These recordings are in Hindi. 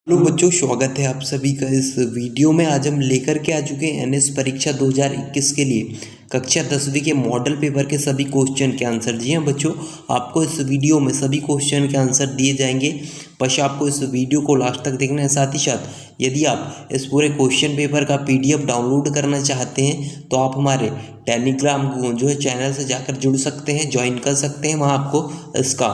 हेलो बच्चों, स्वागत है आप सभी का इस वीडियो में। आज हम लेकर के आ चुके हैं एनएस परीक्षा 2021 के लिए कक्षा 10वीं के मॉडल पेपर के सभी क्वेश्चन के आंसर। जी हाँ बच्चों, आपको इस वीडियो में सभी क्वेश्चन के आंसर दिए जाएंगे, बस आपको इस वीडियो को लास्ट तक देखना है। साथ ही साथ यदि आप इस पूरे क्वेश्चन पेपर का पीडीएफ डाउनलोड करना चाहते हैं तो आप हमारे टेलीग्राम जो है चैनल से जाकर जुड़ सकते हैं, ज्वाइन कर सकते हैं। वहाँ आपको इसका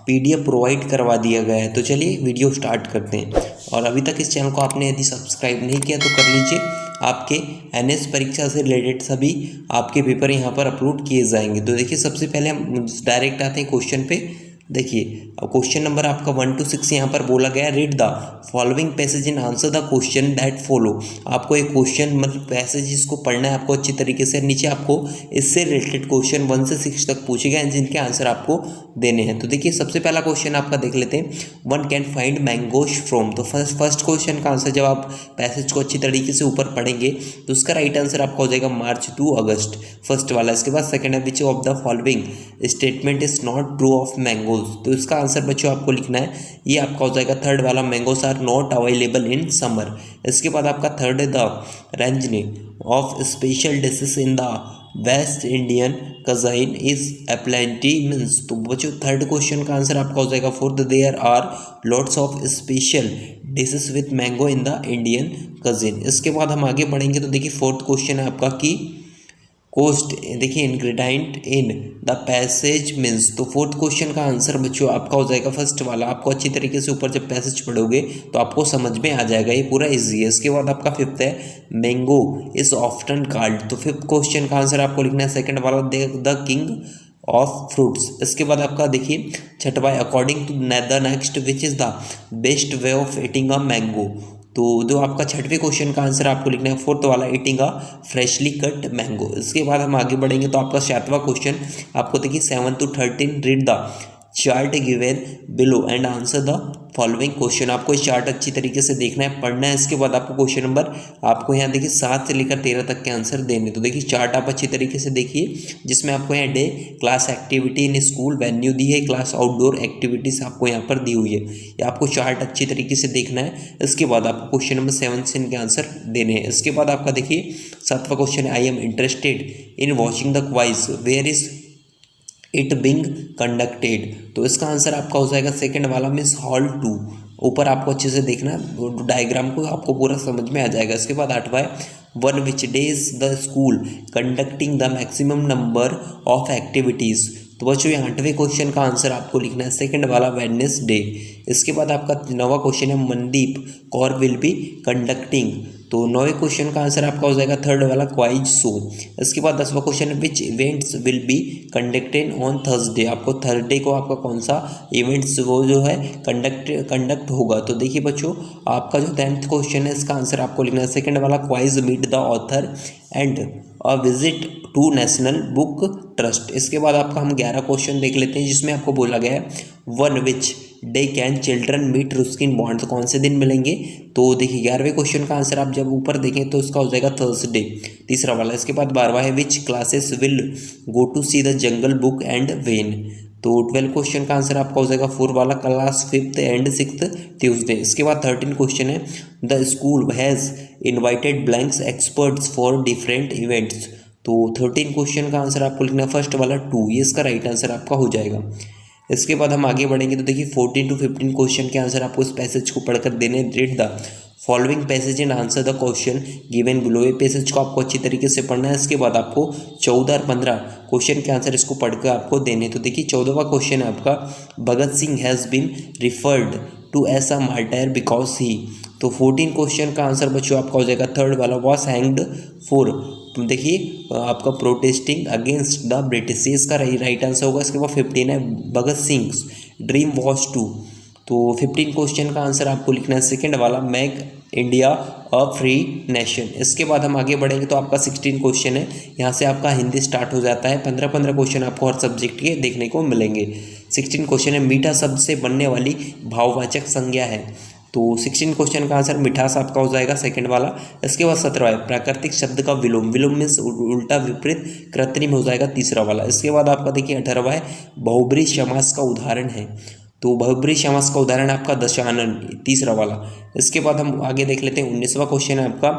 पीडीएफ प्रोवाइड करवा दिया गया है। तो चलिए वीडियो स्टार्ट करते हैं। और अभी तक इस चैनल को आपने यदि सब्सक्राइब नहीं किया तो कर लीजिए। आपके एनएस परीक्षा से रिलेटेड सभी आपके पेपर यहाँ पर अपलोड किए जाएंगे। तो देखिए, सबसे पहले हम डायरेक्ट आते हैं क्वेश्चन पे। देखिए, अब क्वेश्चन नंबर आपका 1 to 6 यहाँ पर बोला गया है, read the following passage and answer the question that follow. आपको एक क्वेश्चन मतलब पैसेज इसको पढ़ना है आपको अच्छी तरीके से। नीचे आपको इससे रिलेटेड क्वेश्चन 1 से 6 तक पूछे गए हैं जिनके आंसर आपको देने हैं। तो देखिए, सबसे पहला क्वेश्चन आपका देख लेते हैं, one can find mangoes from. तो फर्स्ट क्वेश्चन का आंसर, जब आप पैसेज को अच्छी तरीके से ऊपर पढ़ेंगे तो उसका राइट आंसर आपका हो जाएगा मार्च टू अगस्त, फर्स्ट वाला। इसके बाद सेकंड है, which of the following statement is not true of mangoes. तो इसका आंसर बच्चों आपको लिखना है, ये आपका हो जाएगा थर्ड वाला, mangoes are not available in summer. इसके बाद आपका थर्ड है, the range of special dishes in the West Indian cuisine is aplenty means. तो बच्चों थर्ड क्वेश्चन का आंसर आपका हो जाएगा fourth, there are lots of special dishes with mango in the Indian cuisine. इसके बाद हम आगे बढ़ेंगे तो देखिए, फोर्थ क्वेश्चन है आपका कि कोस्ट, देखिए ingredient in the passage means. तो फोर्थ क्वेश्चन का आंसर बच्चों आपका हो जाएगा फर्स्ट वाला। आपको अच्छी तरीके से ऊपर जब पैसेज पढ़ोगे तो आपको समझ में आ जाएगा, ये पूरा इजी है। इसके बाद आपका फिफ्थ है, मैंगो इज ऑफ्टन कॉल्ड। तो फिफ्थ क्वेश्चन का आंसर आपको लिखना है सेकंड वाला, द किंग ऑफ फ्रूट्स। इसके बाद आपका देखिए छठवा, according to the next which is the best way of eating a mango. तो जो आपका छठवें क्वेश्चन का आंसर आपको लिखना है फोर्थ वाला, eating a freshly cut mango. इसके बाद हम आगे बढ़ेंगे तो आपका सातवां क्वेश्चन आपको देखिए 7 to 13, read the chart given below and answer the following question. आपको इस चार्ट अच्छी तरीके से देखना है, पढ़ना है। इसके बाद आपको क्वेश्चन नंबर आपको यहाँ देखिए 7 से लेकर 13 तक के आंसर देने। तो देखिए चार्ट आप अच्छी तरीके से देखिए, जिसमें आपको यहाँ day class activity in school venue दी है, क्लास आउटडोर एक्टिविटीज़ आपको यहाँ पर दी हुई है। ये आपको चार्ट अच्छी तरीके से देखना है। इसके बाद आपको क्वेश्चन नंबर 7 से इनके आंसर देने हैं। इसके बाद आपका देखिए 7वां क्वेश्चन है, I am interested in watching the quiz, where is it being conducted. तो इसका आंसर आपका हो जाएगा सेकंड वाला, मीन्स हॉल 2। ऊपर आपको अच्छे से देखना है डायग्राम को, आपको पूरा समझ में आ जाएगा। इसके बाद 8वां है, one which day is the school conducting the maximum number of activities. तो बच्चों ये 8वें क्वेश्चन का आंसर आपको लिखना है सेकंड वाला, वेडनेसडे। इसके बाद आपका 9वां क्वेश्चन है, Mandeep Kaur will be conducting. तो 9वें क्वेश्चन का आंसर आपका हो जाएगा थर्ड वाला, क्वाइज शो। इसके बाद 10वां क्वेश्चन है, which events will be conducted on Thursday. आपको थर्सडे को आपका कौन सा इवेंट्स वो जो है कंडक्ट होगा। तो देखिए बच्चों, आपका जो 10th क्वेश्चन है इसका आंसर आपको लिखना है सेकंड वाला, quiz meet the author and a visit to National Book Trust. इसके बाद आपका हम 11 क्वेश्चन देख लेते हैं, जिसमें आपको बोला गया है, one which day can children meet Ruskin Bond. तो कौन से दिन मिलेंगे। तो देखिए 11वें क्वेश्चन का आंसर आप जब ऊपर देखें तो इसका हो जाएगा थर्सडे, तीसरा वाला। इसके बाद 12वां है, which classes will go to see the Jungle Book and when. तो 12 क्वेश्चन का आंसर आपका हो जाएगा 4 वाला, class 5th and 6th Tuesday. इसके बाद 13 क्वेश्चन है, the school has invited blanks experts for different events. तो 13 क्वेश्चन का आंसर आपको लिखना है फर्स्ट वाला 2, ये इसका राइट आंसर आपका हो जाएगा। इसके बाद हम आगे बढ़ेंगे तो देखिए 14 to 15 क्वेश्चन के आंसर आपको इस पैसेज को पढ़कर देने। Read the following passage and answer the question given below. ये पैसेज को आपको अच्छी तरीके से पढ़ना है। इसके बाद आपको 14 और 15 क्वेश्चन के आंसर इसको पढ़कर आपको देने। तो देखिए 14वां क्वेश्चन है आपका, Bhagat Singh has been referred to as a martyr because he. तो 14 क्वेश्चन का आंसर बच्चों आपका हो जाएगा थर्ड वाला, वॉज हैंग्ड फॉर। देखिए आपका प्रोटेस्टिंग अगेंस्ट द ब्रिटिश, इसका राइट आंसर होगा। इसके बाद 15 है, Bhagat Singh dream was to. तो 15 क्वेश्चन का आंसर आपको लिखना है सेकंड वाला, make India a free nation. इसके बाद हम आगे बढ़ेंगे तो आपका 16 क्वेश्चन है, यहाँ से आपका हिंदी स्टार्ट हो जाता है। 15 क्वेश्चन आपको हर सब्जेक्ट के देखने को मिलेंगे। 16 क्वेश्चन है, मीठा शब्द से बनने वाली भाववाचक संज्ञा है। तो 16 क्वेश्चन का आंसर मिठास आपका हो जाएगा सेकंड वाला। इसके बाद 17 है, प्राकृतिक शब्द का विलोम, विलोम मीन्स उल्टा विपरीत कृत्रिम हो जाएगा तीसरा वाला। इसके बाद आपका देखिए 18वां है, बहुब्रीहि समास का उदाहरण है। तो बहुब्रीहि समास का उदाहरण है आपका दशानन, तीसरा वाला। इसके बाद हम आगे देख लेते हैं। 19वां क्वेश्चन है आपका,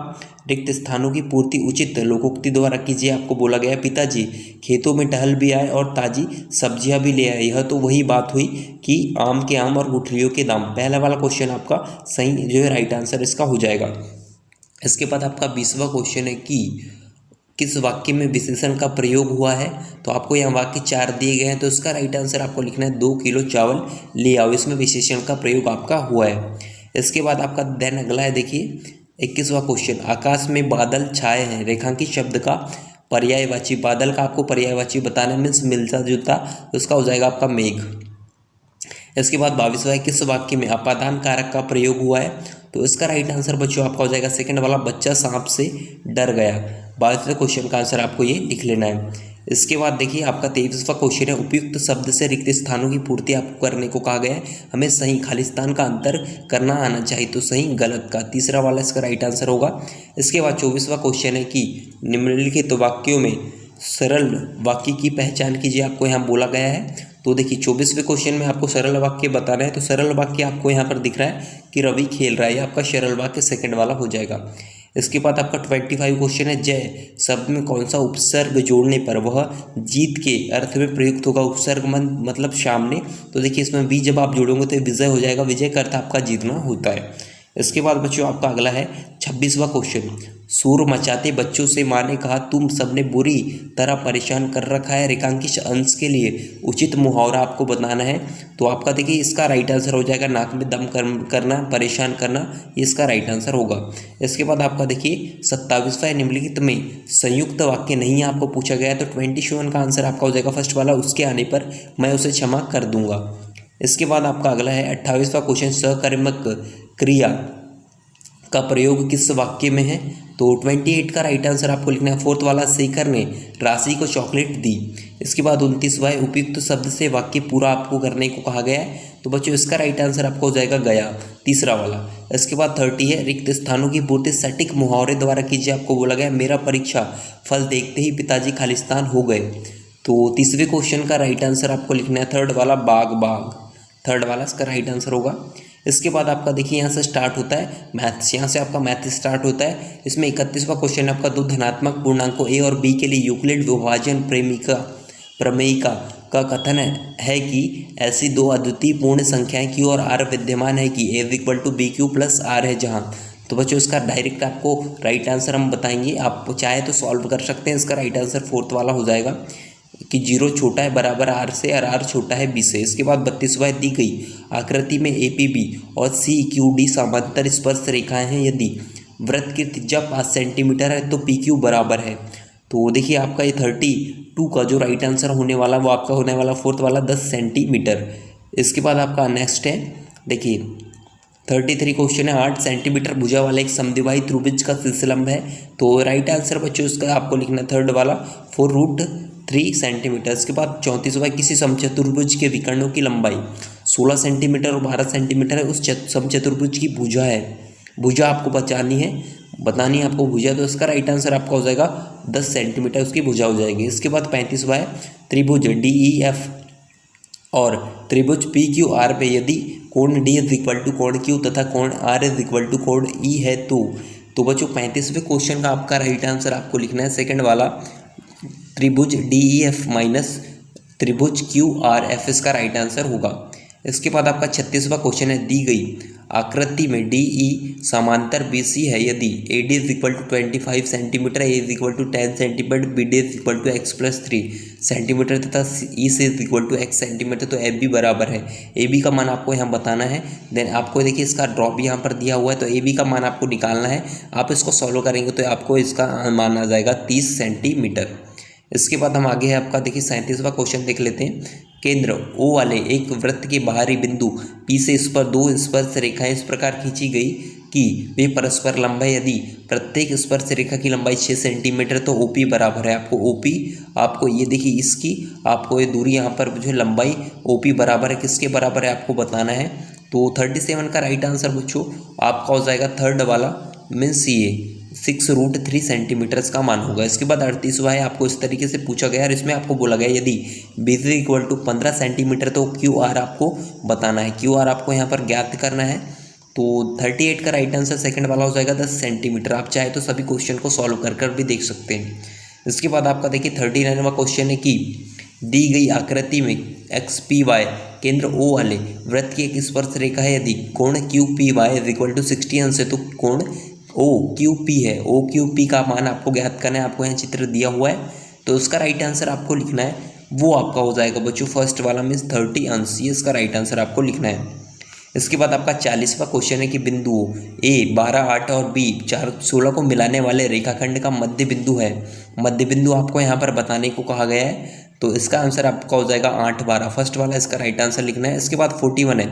रिक्त स्थानों की पूर्ति उचित लोकोक्ति द्वारा कीजिए। आपको बोला गया है पिताजी खेतों में टहल भी आए और ताजी सब्जियां भी ले आए। यह तो वही बात हुई कि आम के आम और गुठलियों के दाम। पहला वाला क्वेश्चन आपका सही जो है राइट आंसर इसका हो जाएगा। इसके बाद आपका 20वां क्वेश्चन है कि किस वाक्य में विशेषण का प्रयोग हुआ है। तो आपको यहाँ वाक्य 4 दिए गए हैं, तो इसका राइट आंसर आपको लिखना है 2 किलो चावल ले आओ। इसमें विशेषण का प्रयोग आपका हुआ है। इसके बाद आपका देन अगला है, देखिए 21वां क्वेश्चन, आकाश में बादल छाए हैं, रेखांकित शब्द का पर्यायवाची। बादल का आपको पर्यायवाची बताना मीन्स मिलता जुलता, तो उसका हो जाएगा आपका मेघ। इसके बाद 22वां है, किस वाक्य में अपादान कारक का प्रयोग हुआ है। तो इसका राइट आंसर बच्चों आपका हो जाएगा सेकंड वाला, बच्चा सांप से डर गया। 22वें क्वेश्चन का आंसर आपको ये लिख लेना है। इसके बाद देखिए आपका 23वां क्वेश्चन है, उपयुक्त शब्द से रिक्त स्थानों की पूर्ति आपको करने को कहा गया है। हमें सही खालिस्तान का अंतर करना आना चाहिए, तो सही गलत का तीसरा वाला इसका राइट आंसर होगा। इसके बाद 24वां क्वेश्चन है कि निम्नलिखित वाक्यों में सरल वाक्य की पहचान कीजिए। आपको यहाँ बोला गया है। तो देखिए 24वें क्वेश्चन में आपको सरल वाक्य बताना है। तो सरल वाक्य आपको यहाँ पर दिख रहा है कि रवि खेल रहा है, ये आपका सरल वाक्य सेकंड वाला हो जाएगा। इसके बाद आपका 25 क्वेश्चन है, जय शब्द में कौन सा उपसर्ग जोड़ने पर वह जीत के अर्थ में प्रयुक्त होगा। उपसर्ग मतलब सामने। तो देखिए इसमें वी जब आप जोड़ोगे तो विजय हो जाएगा, विजय का अर्थ आपका जीतना होता है। इसके बाद बच्चों आपका अगला है 26वां क्वेश्चन, शोर मचाते बच्चों से माँ ने कहा तुम सबने बुरी तरह परेशान कर रखा है। रेखांकित अंश के लिए उचित मुहावरा आपको बताना है। तो आपका देखिए इसका राइट आंसर हो जाएगा नाक में दम करना, परेशान करना, ये इसका राइट आंसर होगा। इसके बाद आपका देखिए 27वां निम्नलिखित में संयुक्त वाक्य नहीं आपको पूछा गया है। तो 27 का आंसर आपका हो जाएगा फर्स्ट वाला, उसके आने पर मैं उसे क्षमा कर दूंगा। इसके बाद आपका अगला है 28वां क्वेश्चन, सकर्मक क्रिया का प्रयोग किस वाक्य में है। तो 28 का राइट आंसर आपको लिखना है फोर्थ वाला, शेखर ने राशि को चॉकलेट दी। इसके बाद 29वां उपयुक्त शब्द से वाक्य पूरा आपको करने को कहा गया है। तो बच्चों इसका राइट आंसर आपको हो जाएगा गया, तीसरा वाला। इसके बाद 30 है, रिक्त स्थानों की पूर्ति सटीक मुहावरे द्वारा कीजिए। आपको बोला गया मेरा परीक्षा फल देखते ही पिताजी खालिस्तान हो गए। तो तीसरे क्वेश्चन का राइट आंसर आपको लिखना है थर्ड वाला, बाग बाग, थर्ड वाला इसका राइट आंसर होगा। इसके बाद आपका देखिए यहाँ से स्टार्ट होता है मैथ्स, यहाँ से आपका मैथ स्टार्ट होता है। इसमें 31वां क्वेश्चन आपका दो धनात्मक पूर्णांकों ए और बी के लिए यूक्लिड विभाजन प्रमेयिका का कथन है कि ऐसी दो अद्वितीय पूर्ण संख्याएं क्यू और आर विद्यमान है कि a equal to b q plus r है जहाँ। तो बच्चों इसका डायरेक्ट आपको राइट आंसर हम बताएंगे, आप चाहे तो सॉल्व कर सकते हैं। इसका राइट आंसर फोर्थ वाला हो जाएगा कि 0 छोटा है बराबर आर से और आर छोटा है बी से। इसके बाद 32वां दी गई आकृति में ए पी बी और सी क्यू डी समांतर स्पर्श रेखाएं हैं। यदि वृत्त की त्रिज्या 5 सेंटीमीटर है तो पी क्यू बराबर है। तो देखिए आपका ये 32 का जो राइट आंसर होने वाला वो आपका होने वाला फोर्थ वाला 10 सेंटीमीटर। इसके बाद आपका नेक्स्ट है देखिए 33 क्वेश्चन है, 8 सेंटीमीटर भुजा वाला एक समद्विबाही त्रिभुज का शीर्षलंब है। तो राइट आंसर बच्चों इसका आपको लिखना थर्ड वाला 4√3 सेंटीमीटर। इसके बाद 34वां, किसी समचतुर्भुज के विकर्णों की लंबाई 16 सेंटीमीटर और 12 सेंटीमीटर है, उस समचतुर्भुज की भुजा है। भुजा आपको बतानी है आपको भुजा। तो इसका राइट आंसर आपका हो जाएगा 10 सेंटीमीटर उसकी भुजा हो जाएगी। इसके बाद 35वां है, त्रिभुज DEF और त्रिभुज PQR पे यदि कोण D इज इक्वल टू कोण Q तथा कोण R इज इक्वल टू कोण E है तो बच्चों 35वें क्वेश्चन का आपका राइट आंसर आपको लिखना है सेकंड वाला, त्रिभुज DEF माइनस त्रिभुज QRF इसका राइट आंसर होगा। इसके बाद आपका 36वां क्वेश्चन है, दी गई आकृति में DE समांतर BC है यदि AD is equal to 25 centimetre, A is equal to 10 centimetre, BD is equal to x plus 3 centimetre तथा EC is equal to x centimetre, तो AB बराबर है। AB का मान आपको यहाँ बताना है। देन आपको देखिए इसका ड्रॉप यहाँ पर दिया हुआ है, तो AB का मान आपको निकालना है। आप इसको सॉल्व करेंगे तो आपको इसका मान आ जाएगा 30 सेंटीमीटर। इसके बाद हम आगे है आपका देखिए 37वां क्वेश्चन देख लेते हैं। केंद्र O वाले एक वृत्त के बाहरी बिंदु P से इस पर दो स्पर्श रेखाएं इस प्रकार खींची गई कि वे परस्पर लंब है। यदि प्रत्येक स्पर्श रेखा की लंबाई 6 सेंटीमीटर तो OP बराबर है। आपको OP आपको ये देखिए इसकी आपको ये दूरी यहाँ पर जो लंबाई OP बराबर है किसके बराबर है आपको बताना है। तो 37 का राइट आंसर बच्चों आपका हो जाएगा थर्ड वाला मीन्स ये 6√3 सेंटीमीटर्स का मान होगा। इसके बाद 38वां है, आपको इस तरीके से पूछा गया और इसमें आपको बोला गया यदि BC इक्वल टू 15 सेंटीमीटर तो QR आपको बताना है। QR आपको यहाँ पर ज्ञात करना है। तो 38 का राइट आंसर सेकंड वाला हो जाएगा 10 सेंटीमीटर। आप चाहे तो सभी क्वेश्चन को सॉल्व कर भी देख सकते हैं। इसके बाद आपका देखिए 39वां क्वेश्चन है कि दी गई आकृति में XPY केंद्र O वाले वृत्त की एक स्पर्श रेखा है। यदि कोण QPY इक्वल टू 60 अंश है तो कोण OQP है। OQP का मान आपको ज्ञात करना है। आपको यहाँ चित्र दिया हुआ है तो उसका राइट आंसर आपको लिखना है, वो आपका हो जाएगा बच्चों फर्स्ट वाला मीन्स 30 अंश। ये इसका राइट आंसर आपको लिखना है। इसके बाद आपका 40वां क्वेश्चन है कि बिंदुओं A 12, 8 और B 4, 16 को मिलाने वाले रेखाखंड का मध्य बिंदु है। मध्य बिंदु आपको यहाँ पर बताने को कहा गया है तो इसका आंसर आपका हो जाएगा 8, 12 फर्स्ट वाला इसका राइट आंसर लिखना है। इसके बाद 41 है,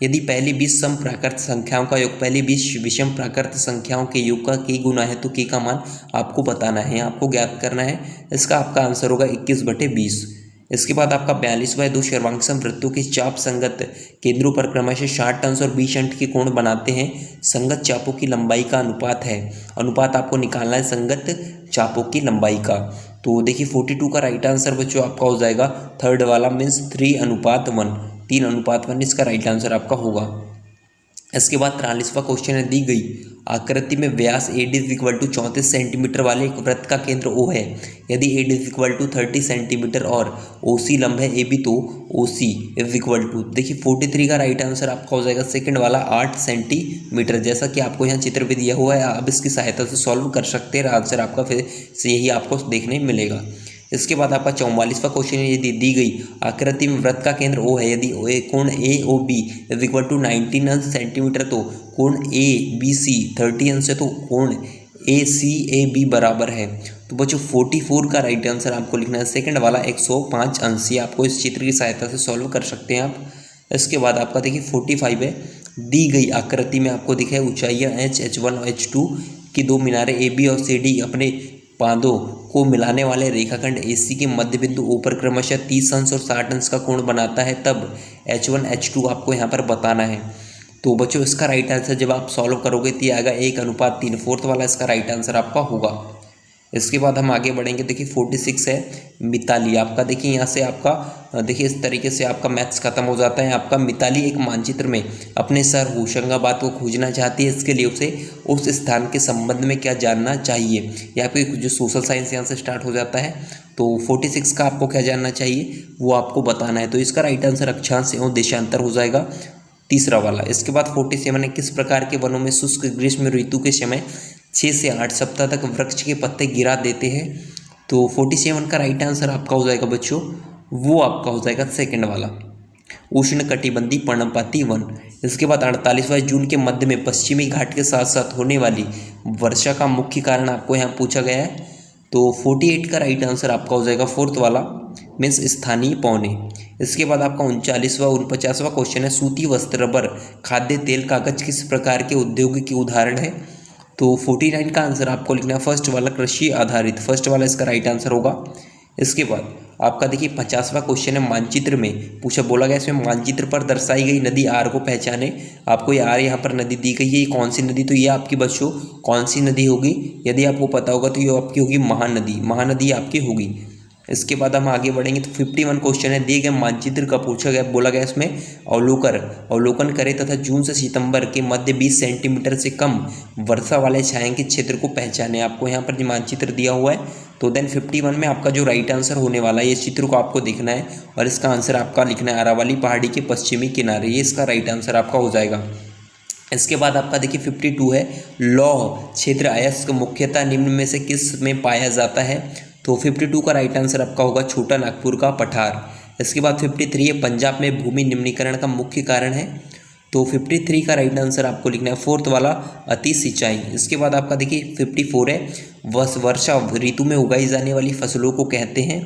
यदि पहली 20 सम प्राकृत संख्याओं का योग पहली 20 विषम प्राकृत संख्याओं के योग का k गुना है तो k का मान आपको बताना है, आपको ज्ञात करना है। इसका आपका आंसर होगा 21/20। इसके बाद आपका 42वां है, दो सर्वांगसम वृत्तों के चाप संगत केंद्रों पर क्रमशः 60 अंश और 20 अंश के कोण बनाते हैं। संगत चापों की लंबाई का अनुपात है। अनुपात आपको निकालना है संगत चापों की लंबाई का। तो देखिए 42 का राइट आंसर बच्चों आपका हो जाएगा थर्ड वाला मीन्स 3:1, 3:1 इसका राइट आंसर आपका होगा। इसके बाद 43वां क्वेश्चन है, दी गई आकृति में व्यास AD इक्वल टू 34 सेंटीमीटर वाले एक वृत्त का केंद्र O है। यदि AD इक्वल टू 30 सेंटीमीटर और OC लंब है AB तो OC इज इक्वल टू देखिए 43 का राइट आंसर आपका हो जाएगा सेकंड वाला 8 सेंटीमीटर। जैसा कि आपको यहाँ चित्र भी दिया हुआ है, आप इसकी सहायता से सॉल्व कर सकते हैं। आंसर आपका फिर से यही आपको देखने मिलेगा। इसके बाद आपका 44वां क्वेश्चन है, यदि दी गई आकृति में वृत्त का केंद्र O है, यदि कोण AOB is equal to 19 centimetre तो कोण ABC 30 अंश है तो कोण ACAB बराबर है। तो बच्चों 44 का राइट आंसर आपको लिखना है सेकंड वाला 105 अंश। ये आपको इस चित्र की सहायता से सॉल्व कर सकते हैं आप। इसके बाद आपका देखिए 45 है, दी गई आकृति में आपको दिखे ऊंचाइयाँ H1 और H2 की दो मीनारें AB और CD अपने बांधों को मिलाने वाले रेखाखंड AC के मध्य बिंदु O पर क्रमशः 30 अंश और 60 अंश का कोण बनाता है, तब H1 H2 आपको यहाँ पर बताना है। तो बच्चों इसका राइट आंसर जब आप सॉल्व करोगे तो ये आएगा 1:3 फोर्थ वाला इसका राइट आंसर आपका होगा। इसके बाद हम आगे बढ़ेंगे। देखिए 46 है, मिताली आपका देखिए यहाँ से आपका देखिए इस तरीके से आपका मैथ्स खत्म हो जाता है। आपका मिताली एक मानचित्र में अपने शहर होशंगाबाद को खोजना चाहती है। इसके लिए उसे उस स्थान के संबंध में क्या जानना चाहिए। यहाँ पे जो सोशल साइंस यहाँ से स्टार्ट हो जाता है। तो 46 का आपको क्या जानना चाहिए वो आपको बताना है। तो इसका राइट आंसर अक्षांश एवं देशांतर हो जाएगा तीसरा वाला। इसके बाद 47 है, किस प्रकार के वनों में शुष्क ग्रीष्म ऋतु के समय 6 से 8 सप्ताह तक वृक्ष के पत्ते गिरा देते हैं। तो 47 का राइट आंसर आपका हो जाएगा बच्चों, वो आपका हो जाएगा सेकंड वाला उष्ण कटिबंधीय पर्णपाती वन। इसके बाद 48वां, जून के मध्य में पश्चिमी घाट के साथ साथ होने वाली वर्षा का मुख्य कारण आपको यहाँ पूछा गया है। तो 48 का राइट आंसर आपका हो जाएगा फोर्थ वाला मीन्स स्थानीय पौने। इसके बाद आपका 49वां 49वां क्वेश्चन है, सूती वस्त्र, रबर, खाद्य तेल, कागज किस प्रकार के उद्योग के उदाहरण है। तो 49 का आंसर आपको लिखना है फर्स्ट वाला कृषि आधारित, फर्स्ट वाला इसका राइट आंसर होगा। इसके बाद आपका देखिए 50वां क्वेश्चन है, मानचित्र में पूछा बोला गया इसमें मानचित्र पर दर्शाई गई नदी आर को पहचाने। आपको ये आर यहाँ पर नदी दी गई है, ये कौन सी नदी, तो ये आपकी बच्चों कौन सी नदी होगी, यदि आपको पता होगा तो ये आपकी होगी महानदी, महानदी आपकी होगी। इसके बाद हम आगे बढ़ेंगे। तो 51 क्वेश्चन है, दिए गए मानचित्र का पूछा गया बोला गया इसमें अवलोकन करें तथा जून से सितंबर के मध्य 20 सेंटीमीटर से कम वर्षा वाले छायांकित क्षेत्र को पहचाने। आपको यहाँ पर मानचित्र दिया हुआ है। तो देन 51 में आपका जो राइट आंसर होने वाला है, ये चित्र को आपको देखना है और इसका आंसर आपका लिखना है अरावली पहाड़ी के पश्चिमी किनारे, ये इसका राइट आंसर आपका हो जाएगा। इसके बाद आपका देखिए 52 है, लौह क्षेत्र अयस्क मुख्यतः निम्न में से किस में पाया जाता है। तो 52 का राइट आंसर आपका होगा छोटा नागपुर का पठार। इसके बाद 53 है, पंजाब में भूमि निम्नीकरण का मुख्य कारण है। तो 53 का राइट आंसर आपको लिखना है फोर्थ वाला अति सिंचाई। इसके बाद आपका देखिए 54 है, वर्षा ऋतु में उगाई जाने वाली फसलों को कहते हैं।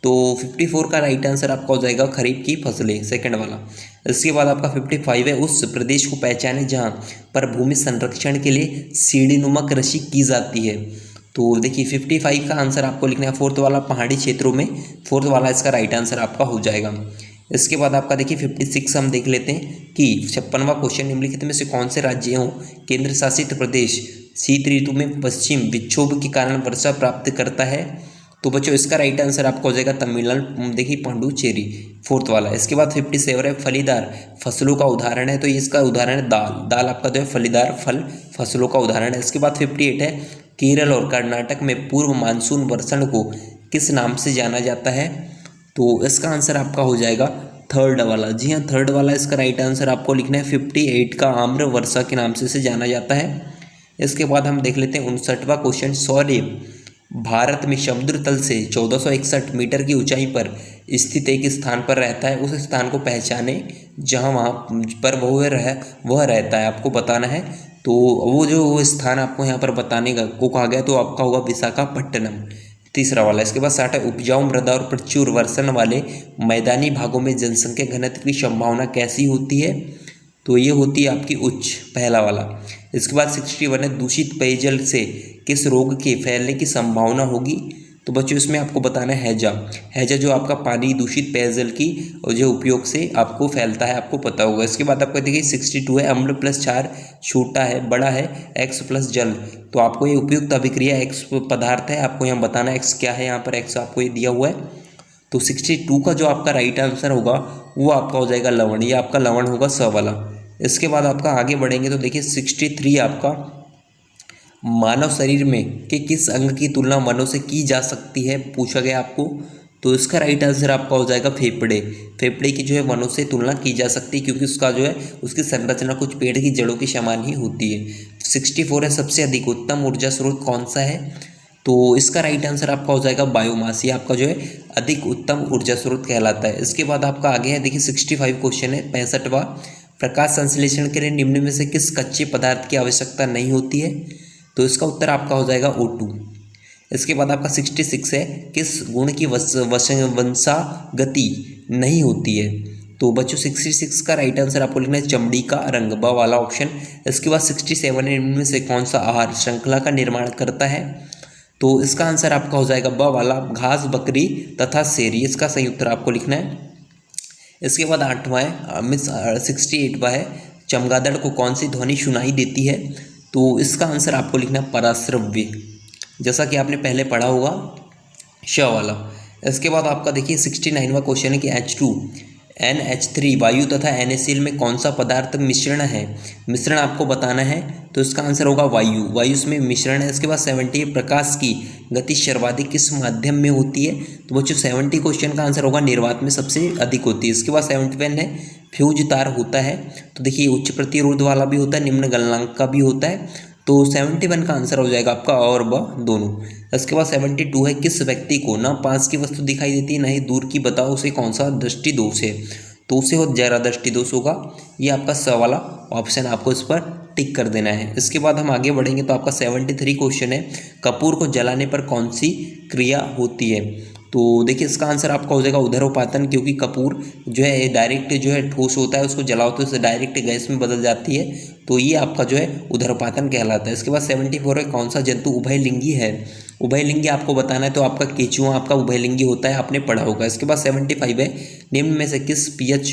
तो 54 का राइट आंसर आपका हो जाएगा खरीफ की फसलें, सेकंड वाला। इसके बाद आपका 55 है, उस प्रदेश को पहचाने जहां पर भूमि संरक्षण के लिए सीढ़ीनुमा कृषि की जाती है। तो देखिए 55 का आंसर आपको लिखना है फोर्थ वाला पहाड़ी क्षेत्रों में, फोर्थ वाला इसका राइट आंसर आपका हो जाएगा। इसके बाद आपका देखिए 56 हम देख लेते हैं कि 56वां क्वेश्चन, निम्नलिखित में से कौन से राज्यों केंद्र शासित प्रदेश शीत ऋतु में पश्चिम विक्षोभ के कारण वर्षा प्राप्त करता है? तो बच्चों इसका राइट आंसर आपका हो जाएगा तमिलनाडु, देखिए पांडुचेरी, फोर्थ वाला। इसके बाद 57 है फलीदार फसलों का उदाहरण है, तो इसका उदाहरण है दाल। दाल आपका जो है फलीदार फल फसलों का उदाहरण है। इसके बाद 58 है केरल और कर्नाटक में पूर्व मानसून वर्षण को किस नाम से जाना जाता है? तो इसका आंसर आपका हो जाएगा थर्ड वाला। जी हाँ, थर्ड वाला इसका राइट आंसर आपको लिखना है। 58 का आम्र वर्षा के नाम से जाना जाता है। इसके बाद हम देख लेते हैं 59वां क्वेश्चन। सौर्य भारत में समुद्र तल से 1461 मीटर की ऊंचाई पर स्थित एक स्थान पर रहता है। उस स्थान को पहचाने जहाँ वहाँ पर वह रहता है, आपको बताना है। तो वो स्थान आपको यहाँ पर बताने को कहा गया, तो आपका होगा विशाखापट्टनम, तीसरा वाला। इसके बाद 60 है उपजाऊ मृदा और प्रचुर वर्षण वाले मैदानी भागों में जनसंख्या घनत्व की संभावना कैसी होती है? तो ये होती है आपकी उच्च, पहला वाला। इसके बाद 61 है दूषित पेयजल से किस रोग के फैलने की संभावना होगी? तो बच्चों इसमें आपको बताना है हैजा जो आपका पानी दूषित पेयजल की और जो उपयोग से आपको फैलता है, आपको पता होगा। इसके बाद आपको देखिए 62 है अम्ल प्लस क्षार छोटा है बड़ा है एक्स प्लस जल। तो आपको ये उपयुक्त अभिक्रिया एक्स पदार्थ है, आपको यहाँ बताना एक्स क्या है, यहाँ पर एक्स आपको ये दिया हुआ है। तो 62 का जो आपका राइट आंसर होगा वो आपका हो जाएगा लवण, ये आपका लवण होगा स वाला। इसके बाद आपका आगे बढ़ेंगे तो देखिए 63 आपका मानव शरीर में के किस अंग की तुलना वनों से की जा सकती है, पूछा गया आपको। तो इसका राइट आंसर आपका हो जाएगा फेफड़े। फेफड़े की जो है वनों से तुलना की जा सकती है, क्योंकि उसका जो है उसकी संरचना कुछ पेड़ की जड़ों के समान ही होती है। 64 है सबसे अधिक उत्तम ऊर्जा स्रोत कौन सा है? तो इसका राइट आंसर आपका हो जाएगा बायोमास, ये आपका जो है अधिक उत्तम ऊर्जा स्रोत कहलाता है। इसके बाद आपका आगे है देखिए 65 क्वेश्चन है 65वां। प्रकाश संश्लेषण के लिए निम्न में से किस कच्चे पदार्थ की आवश्यकता नहीं होती है? तो इसका उत्तर आपका हो जाएगा O2। इसके बाद आपका 66 है किस गुण की वंशागति नहीं होती है? तो बच्चों 66 का राइट आंसर आपको लिखना है चमड़ी का रंग, ब वाला ऑप्शन। इसके बाद 67 है इनमें से कौन सा आहार श्रृंखला का निर्माण करता है? तो इसका आंसर आपका हो जाएगा ब वाला घास, बकरी तथा शेर, इसका सही उत्तर आपको लिखना है। इसके बाद 8वां है 68वां है चमगादड़ को कौन सी ध्वनि सुनाई देती है? तो इसका आंसर आपको लिखना है पराश्रव्य, जैसा कि आपने पहले पढ़ा होगा श वाला। इसके बाद आपका देखिए 69वां क्वेश्चन है कि H2NH3 वायु तथा NaCl में कौन सा पदार्थ मिश्रण है? मिश्रण आपको बताना है, तो इसका आंसर होगा वायु, वायु इसमें मिश्रण है। इसके बाद 70 प्रकाश की गति सर्वाधिक किस माध्यम में होती है? तो बच्चों 70 क्वेश्चन का आंसर होगा निर्वात में सबसे अधिक होती है। इसके बाद 71 है फ्यूज तार होता है, तो देखिए उच्च प्रतिरोध वाला भी होता है, निम्न गलनांक का भी होता है। तो 71 का आंसर हो जाएगा आपका और ब दोनों। इसके बाद 72 है किस व्यक्ति को ना पास की वस्तु दिखाई देती है ना ही दूर की, बताओ उसे कौन सा दृष्टि दोष है? तो उसे हो जरा दृष्टि दोष होगा, ये आपका स वाला ऑप्शन आपको इस पर टिक कर देना है। इसके बाद हम आगे बढ़ेंगे तो आपका 73 क्वेश्चन है कपूर को जलाने पर कौन सी क्रिया होती है? तो देखिए इसका आंसर आपका हो जाएगा उदरोपातन, क्योंकि कपूर जो है डायरेक्ट जो है ठोस होता है, उसको जलाओ तो उसे डायरेक्ट गैस में बदल जाती है, तो ये आपका जो है उदरोपातन कहलाता है। इसके बाद 74 है कौन सा जंतु उभयलिंगी है? उभयलिंगी आपको बताना है, तो आपका केंचुआ आपका उभयलिंगी होता है, आपने पढ़ा होगा। इसके बाद 75 है निम्न में से किस पीएच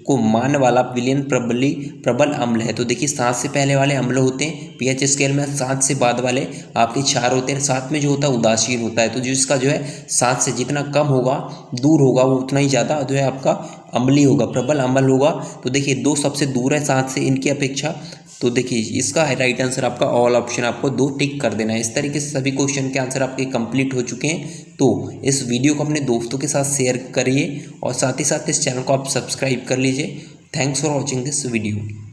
को मान वाला विलयन प्रबल अम्ल है? तो देखिए 7 से पहले वाले अम्ल होते हैं पीएच स्केल में, 7 से बाद वाले आपके 4 होते हैं। 7 में जो होता है उदासीन होता है, तो जिसका जो है 7 से जितना कम होगा दूर होगा वो उतना ही ज़्यादा जो है आपका अम्ली होगा, प्रबल अम्ल होगा। तो देखिए 2 सबसे दूर है 7 से इनकी अपेक्षा, तो देखिए इसका राइट आंसर आपका ऑल ऑप्शन आपको 2 टिक कर देना है। इस तरीके से सभी क्वेश्चन के आंसर आपके कंप्लीट हो चुके हैं। तो इस वीडियो को अपने दोस्तों के साथ शेयर करिए और साथ ही साथ इस चैनल को आप सब्सक्राइब कर लीजिए। Thanks for watching this video.